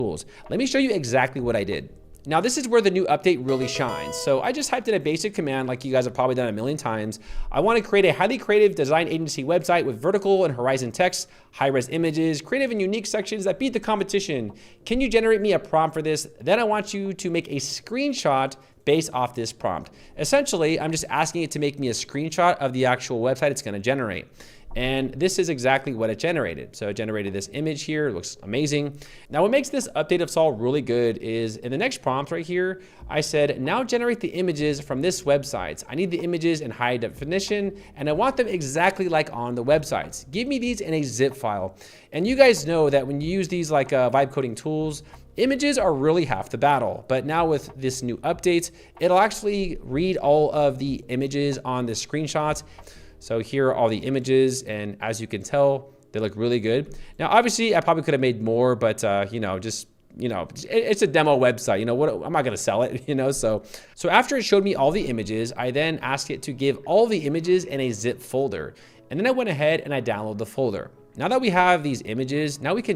tools. Let me show you exactly what I did. Now this is where the new update really shines. So I just typed in a basic command like you guys have probably done a million times. I want to create a highly creative design agency website with vertical and horizon text, high-res images, creative and unique sections that beat the competition. Can you generate me a prompt for this? Then I want you to make a screenshot based off this prompt. Essentially, I'm just asking it to make me a screenshot of the actual website it's going to generate. And this is exactly what it generated. So it generated this image here. It looks amazing. Now what makes this update of Sol really good is in the next prompt right here, I said, now generate the images from this website. I need the images in high definition and I want them exactly like on the websites. Give me these in a zip file. And you guys know that when you use these like vibe coding tools, images are really half the battle, but now with this new update, it'll actually read all of the images on the screenshots. So here are all the images, and as you can tell, they look really good. Now, obviously, I probably could have made more, but it's a demo website. You know what? I'm not gonna sell it. So after it showed me all the images, I then asked it to give all the images in a zip folder, and then I went ahead and I downloaded the folder. Now that we have these images, now we can